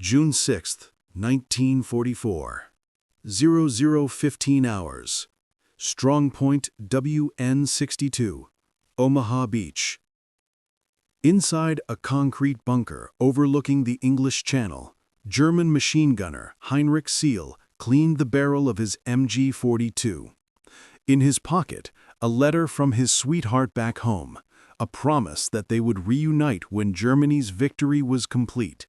June 6, 1944. 00:15 hours. Strongpoint WN62, Omaha Beach. Inside a concrete bunker overlooking the English Channel, German machine gunner Heinrich Seel cleaned the barrel of his MG-42. In his pocket, a letter from his sweetheart back home, a promise that they would reunite when Germany's victory was complete.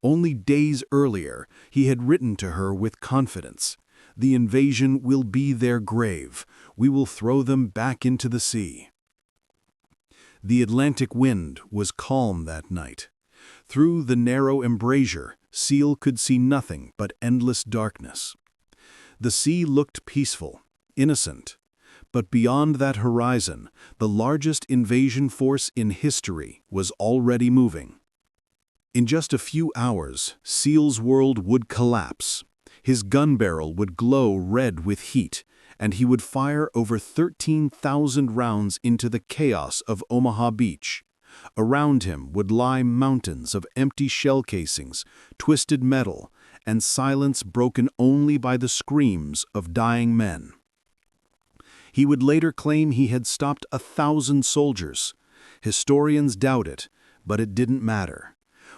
Only days earlier, he had written to her with confidence, "The invasion will be their grave. We will throw them back into the sea." The Atlantic wind was calm that night. Through the narrow embrasure, Seel could see nothing but endless darkness. The sea looked peaceful, innocent. But beyond that horizon, the largest invasion force in history was already moving. In just a few hours, Seel's world would collapse. His gun barrel would glow red with heat, and he would fire over 13,000 rounds into the chaos of Omaha Beach. Around him would lie mountains of empty shell casings, twisted metal, and silence broken only by the screams of dying men. He would later claim he had stopped 1,000 soldiers. Historians doubt it, but it didn't matter.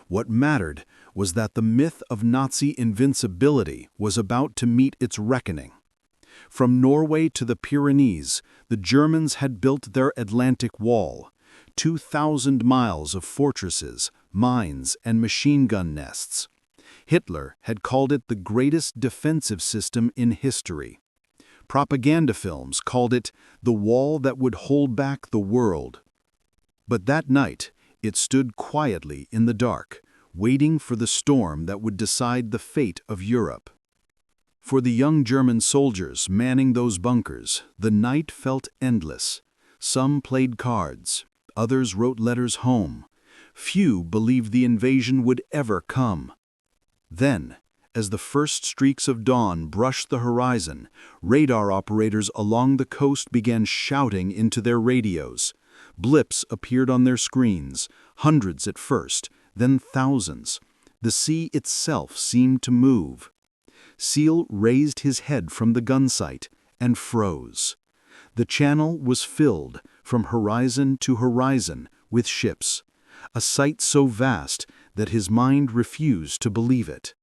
What mattered was that the myth of Nazi invincibility was about to meet its reckoning. From Norway to the Pyrenees, the Germans had built their Atlantic Wall, 2,000 miles of fortresses, mines, and machine gun nests. Hitler had called it the greatest defensive system in history. Propaganda films called it the wall that would hold back the world. But that night, it stood quietly in the dark, waiting for the storm that would decide the fate of Europe. For the young German soldiers manning those bunkers, the night felt endless. Some played cards, others wrote letters home. Few believed the invasion would ever come. Then, as the first streaks of dawn brushed the horizon, radar operators along the coast began shouting into their radios. Blips appeared on their screens, hundreds at first, then thousands. The sea itself seemed to move. Seel raised his head from the gun sight and froze. The channel was filled, from horizon to horizon, with ships, a sight so vast that his mind refused to believe it.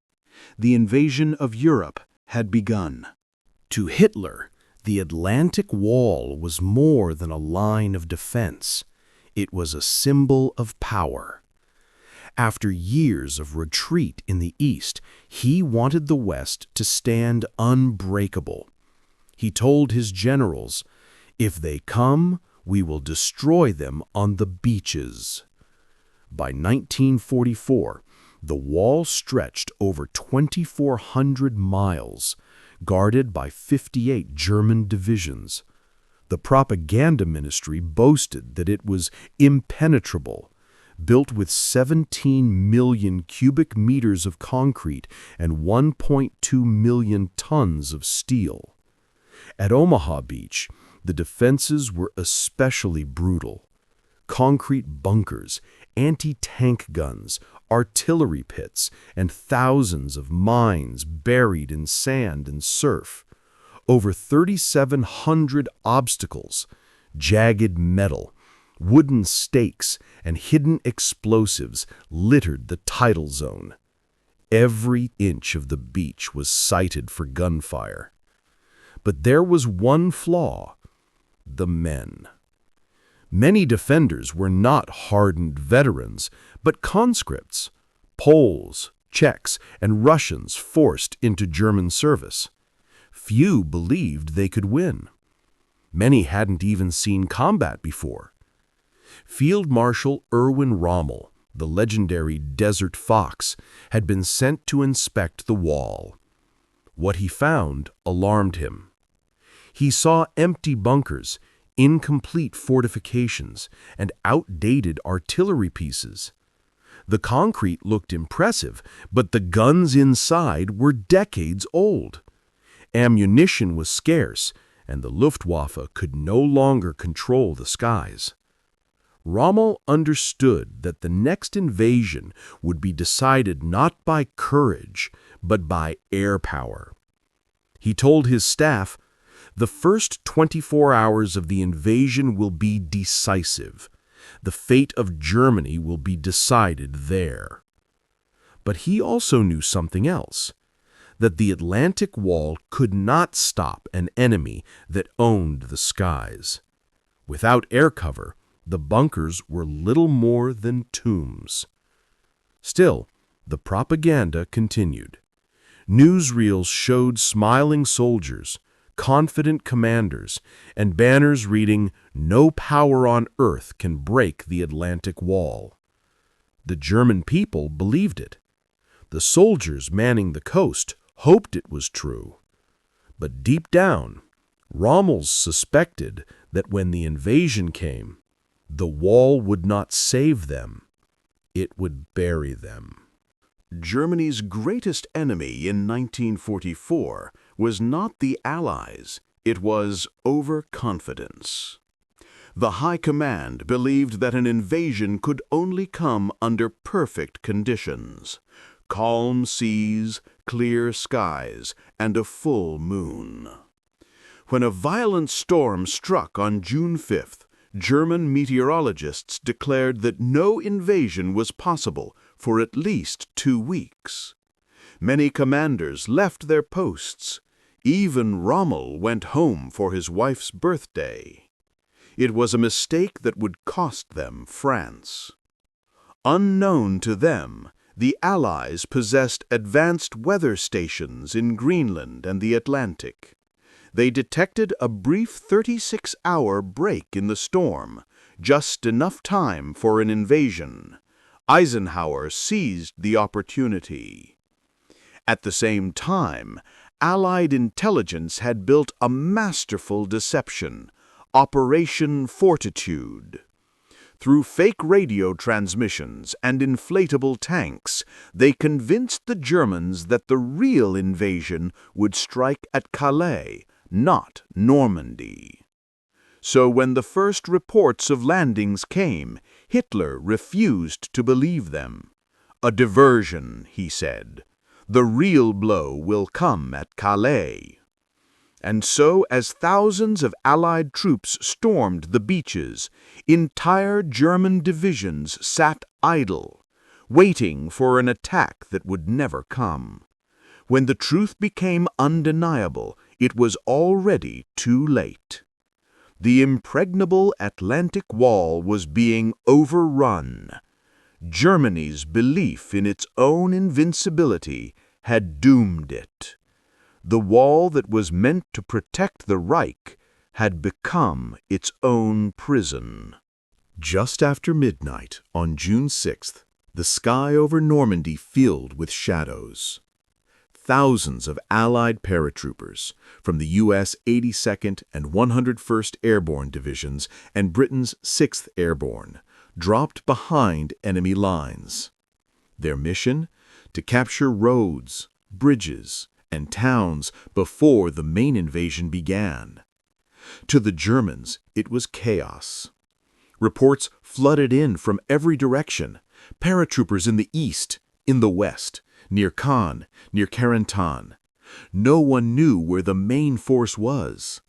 The invasion of Europe had begun. To Hitler, the Atlantic Wall was more than a line of defense. It was a symbol of power. After years of retreat in the East, he wanted the West to stand unbreakable. He told his generals, "If they come, we will destroy them on the beaches." By 1944, the wall stretched over 2,400 miles, guarded by 58 German divisions. The propaganda ministry boasted that it was impenetrable, built with 17 million cubic meters of concrete and 1.2 million tons of steel. At Omaha Beach, the defenses were especially brutal. Concrete bunkers, anti-tank guns, artillery pits, and thousands of mines buried in sand and surf. Over 3,700 obstacles, jagged metal, wooden stakes, and hidden explosives littered the tidal zone. Every inch of the beach was sighted for gunfire. But there was one flaw: the men. Many defenders were not hardened veterans, but conscripts, Poles, Czechs, and Russians forced into German service. Few believed they could win. Many hadn't even seen combat before. Field Marshal Erwin Rommel, the legendary Desert Fox, had been sent to inspect the wall. What he found alarmed him. He saw empty bunkers, incomplete fortifications, and outdated artillery pieces. The concrete looked impressive, but the guns inside were decades old. Ammunition was scarce, and the Luftwaffe could no longer control the skies. Rommel understood that the next invasion would be decided not by courage, but by air power. He told his staff, "The first 24 hours of the invasion will be decisive. The fate of Germany will be decided there." But he also knew something else, that the Atlantic Wall could not stop an enemy that owned the skies. Without air cover, the bunkers were little more than tombs. Still, the propaganda continued. Newsreels showed smiling soldiers, confident commanders, and banners reading, "No power on earth can break the Atlantic Wall." The German people believed it. The soldiers manning the coast hoped it was true. But deep down, Rommel suspected that when the invasion came, the wall would not save them, it would bury them. Germany's greatest enemy in 1944 was not the Allies, it was overconfidence. The High Command believed that an invasion could only come under perfect conditions: calm seas, clear skies, and a full moon. When a violent storm struck on June 5th, German meteorologists declared that no invasion was possible for at least 2 weeks. Many commanders left their posts. Even Rommel went home for his wife's birthday. It was a mistake that would cost them France. Unknown to them, the Allies possessed advanced weather stations in Greenland and the Atlantic. They detected a brief 36-hour break in the storm, just enough time for an invasion. Eisenhower seized the opportunity. At the same time, Allied intelligence had built a masterful deception, Operation Fortitude. Through fake radio transmissions and inflatable tanks, they convinced the Germans that the real invasion would strike at Calais, not Normandy. So when the first reports of landings came, Hitler refused to believe them. "A diversion," he said. "The real blow will come at Calais." And so, as thousands of Allied troops stormed the beaches, entire German divisions sat idle, waiting for an attack that would never come. When the truth became undeniable, it was already too late. The impregnable Atlantic Wall was being overrun. Germany's belief in its own invincibility had doomed it. The wall that was meant to protect the Reich had become its own prison. Just after midnight on June 6th, the sky over Normandy filled with shadows. Thousands of Allied paratroopers from the U.S. 82nd and 101st Airborne Divisions and Britain's 6th Airborne dropped behind enemy lines. Their mission? To capture roads, bridges, and towns before the main invasion began. To the Germans, it was chaos. Reports flooded in from every direction. Paratroopers in the east, in the west, near Caen, near Carentan. No one knew where the main force was.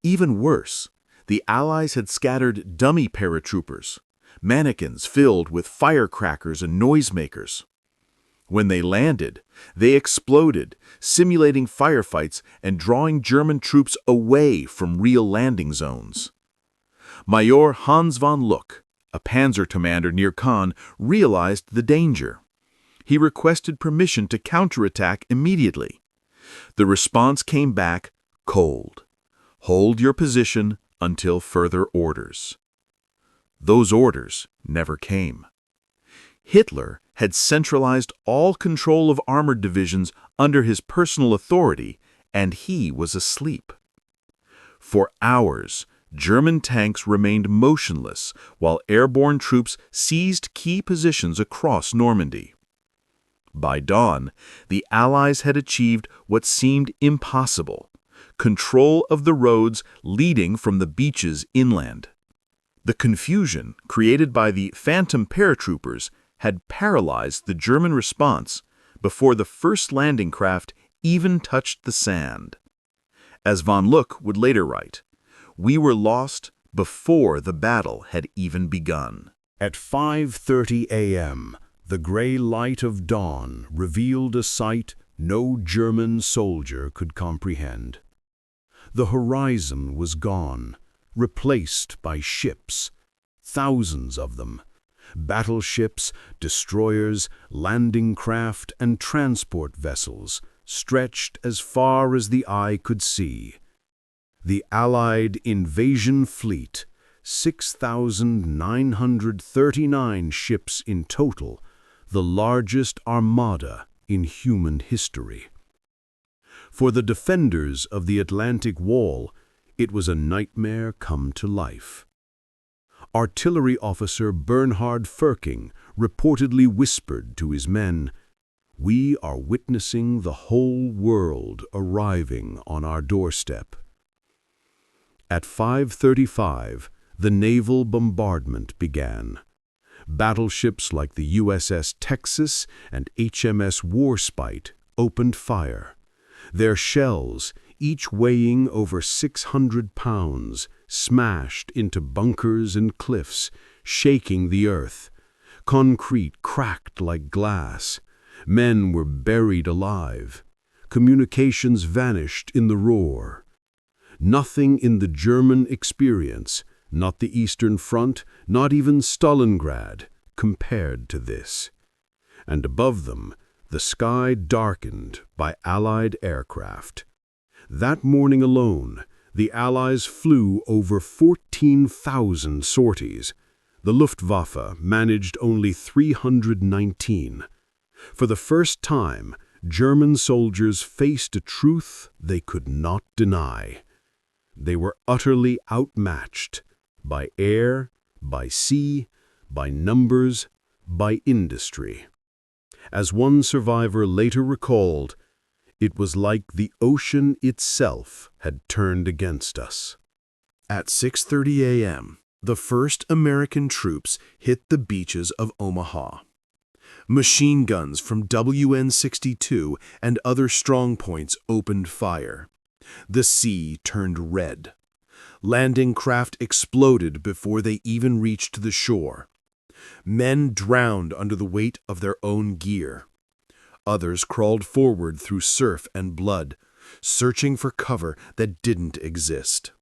Even worse, the Allies had scattered dummy paratroopers, mannequins filled with firecrackers and noisemakers. When they landed, they exploded, simulating firefights and drawing German troops away from real landing zones. Major Hans von Luck, a panzer commander near Caen, realized the danger. He requested permission to counterattack immediately. The response came back cold. Hold your position until further orders. Those orders never came. Hitler had centralized all control of armored divisions under his personal authority, and he was asleep. For hours, German tanks remained motionless while airborne troops seized key positions across Normandy. By dawn, the Allies had achieved what seemed impossible: control of the roads leading from the beaches inland. The confusion created by the phantom paratroopers had paralyzed the German response before the first landing craft even touched the sand. As von Luck would later write, "We were lost before the battle had even begun." At 5:30 a.m., the gray light of dawn revealed a sight no German soldier could comprehend. The horizon was gone, replaced by ships, thousands of them. Battleships, destroyers, landing craft, and transport vessels stretched as far as the eye could see. The Allied invasion fleet, 6,939 ships in total, the largest armada in human history. For the defenders of the Atlantic Wall, it was a nightmare come to life. Artillery officer Bernhard Ferking reportedly whispered to his men, "We are witnessing the whole world arriving on our doorstep." At 5:35, the naval bombardment began. Battleships like the USS Texas and HMS Warspite opened fire. Their shells, each weighing over 600 pounds, smashed into bunkers and cliffs, shaking the earth. Concrete cracked like glass. Men were buried alive. Communications vanished in the roar. Nothing in the German experience, not the Eastern Front, not even Stalingrad, compared to this. And above them, the sky darkened by Allied aircraft. That morning alone, the Allies flew over 14,000 sorties. The Luftwaffe managed only 319. For the first time, German soldiers faced a truth they could not deny. They were utterly outmatched by air, by sea, by numbers, by industry. As one survivor later recalled, it was like the ocean itself had turned against us. At 6:30 a.m., the first American troops hit the beaches of Omaha. Machine guns from WN62 and other strongpoints opened fire. The sea turned red. Landing craft exploded before they even reached the shore. Men drowned under the weight of their own gear. Others crawled forward through surf and blood, searching for cover that didn't exist.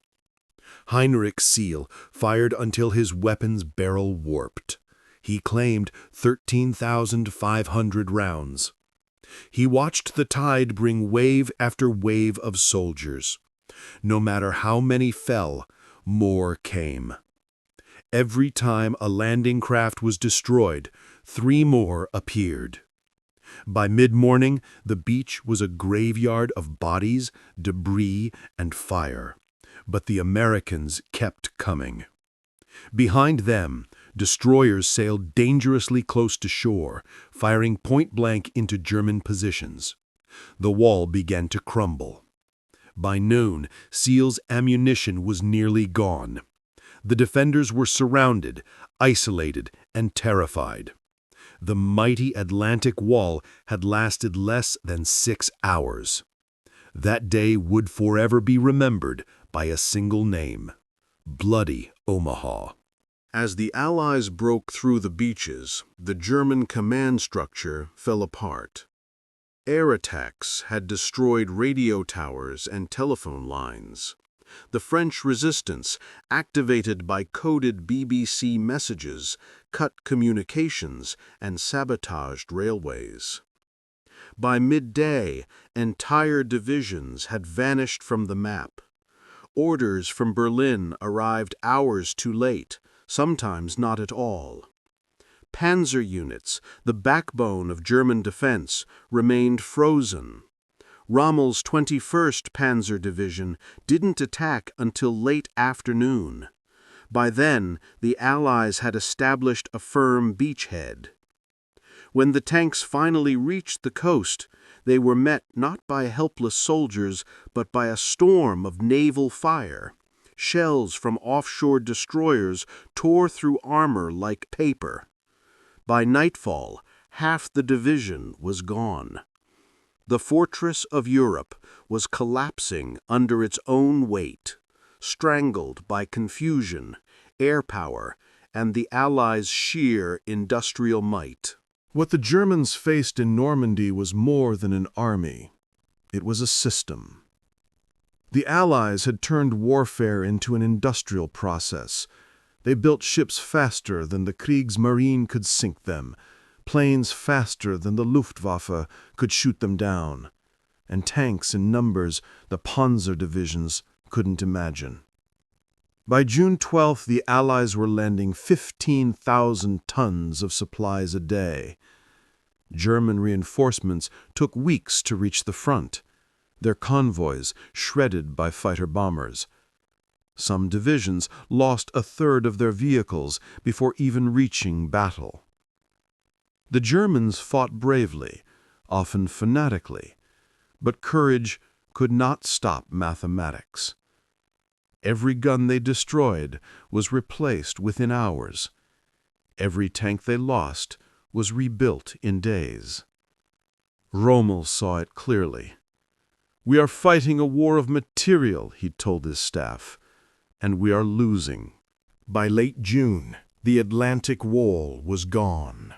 Heinrich Seel fired until his weapon's barrel warped. He claimed 13,500 rounds. He watched the tide bring wave after wave of soldiers. No matter how many fell, more came. Every time a landing craft was destroyed, 3 more appeared. By mid-morning, the beach was a graveyard of bodies, debris, and fire. But the Americans kept coming. Behind them, destroyers sailed dangerously close to shore, firing point-blank into German positions. The wall began to crumble. By noon, Seel's ammunition was nearly gone. The defenders were surrounded, isolated, and terrified. The mighty Atlantic Wall had lasted less than 6 hours. That day would forever be remembered by a single name: Bloody Omaha. As the Allies broke through the beaches, the German command structure fell apart. Air attacks had destroyed radio towers and telephone lines. The French resistance, activated by coded BBC messages, cut communications and sabotaged railways. By midday, entire divisions had vanished from the map. Orders from Berlin arrived hours too late, sometimes not at all. Panzer units, the backbone of German defense, remained frozen. Rommel's 21st Panzer Division didn't attack until late afternoon. By then, the Allies had established a firm beachhead. When the tanks finally reached the coast, they were met not by helpless soldiers, but by a storm of naval fire. Shells from offshore destroyers tore through armor like paper. By nightfall, half the division was gone. The fortress of Europe was collapsing under its own weight, strangled by confusion, air power, and the Allies' sheer industrial might. What the Germans faced in Normandy was more than an army. It was a system. The Allies had turned warfare into an industrial process. They built ships faster than the Kriegsmarine could sink them, planes faster than the Luftwaffe could shoot them down, and tanks in numbers the Panzer divisions couldn't imagine. By June 12th, the Allies were landing 15,000 tons of supplies a day. German reinforcements took weeks to reach the front, their convoys shredded by fighter-bombers. Some divisions lost a third of their vehicles before even reaching battle. The Germans fought bravely, often fanatically, but courage could not stop mathematics. Every gun they destroyed was replaced within hours. Every tank they lost was rebuilt in days. Rommel saw it clearly. "We are fighting a war of material," he told his staff, "and we are losing." By late June, the Atlantic Wall was gone.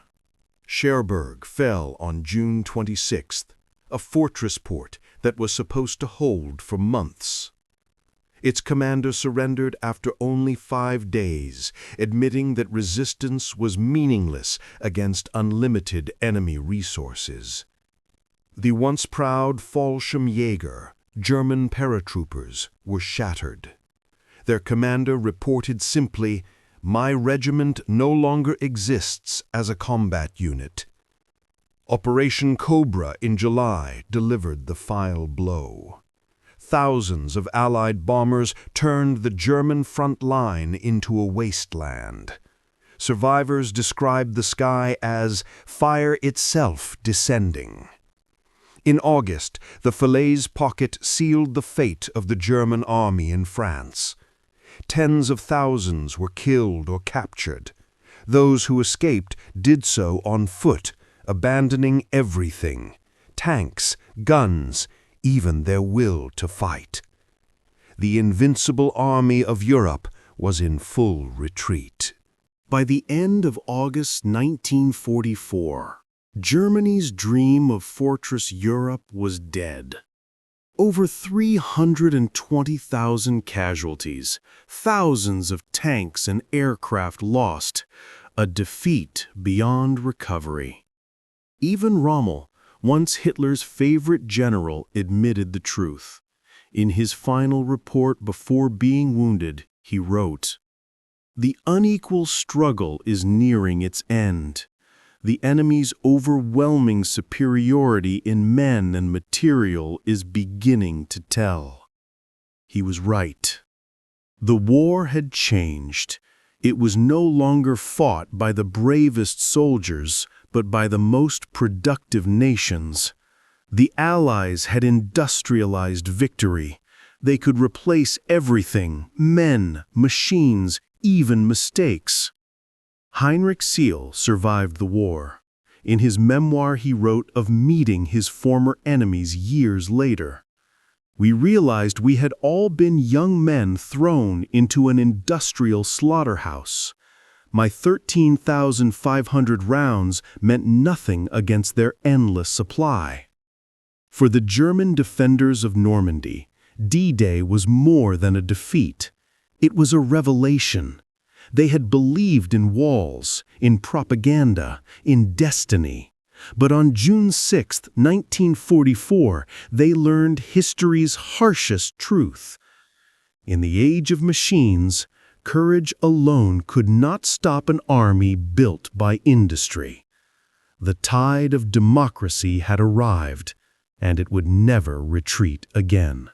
Cherbourg fell on June 26th, a fortress port that was supposed to hold for months. Its commander surrendered after only 5 days, admitting that resistance was meaningless against unlimited enemy resources. The once proud Fallschirmjäger, German paratroopers, were shattered. Their commander reported simply, "My regiment no longer exists as a combat unit." Operation Cobra in July delivered the final blow. Thousands of Allied bombers turned the German front line into a wasteland. Survivors described the sky as fire itself descending. In August, the Falaise Pocket sealed the fate of the German army in France. Tens of thousands were killed or captured. Those who escaped did so on foot, abandoning everything: tanks, guns, even their will to fight. The invincible army of Europe was in full retreat. By the end of August 1944, Germany's dream of Fortress Europe was dead. Over 320,000 casualties, thousands of tanks and aircraft lost, a defeat beyond recovery. Even Rommel, once Hitler's favorite general, admitted the truth. In his final report before being wounded, he wrote, "The unequal struggle is nearing its end. The enemy's overwhelming superiority in men and material is beginning to tell." He was right. The war had changed. It was no longer fought by the bravest soldiers, but by the most productive nations. The Allies had industrialized victory. They could replace everything: men, machines, even mistakes. Heinrich Seel survived the war. In his memoir, he wrote of meeting his former enemies years later. "We realized we had all been young men thrown into an industrial slaughterhouse. My 13,500 rounds meant nothing against their endless supply." For the German defenders of Normandy, D-Day was more than a defeat. It was a revelation. They had believed in walls, in propaganda, in destiny. But on June 6, 1944, they learned history's harshest truth. In the age of machines, courage alone could not stop an army built by industry. The tide of democracy had arrived, and it would never retreat again.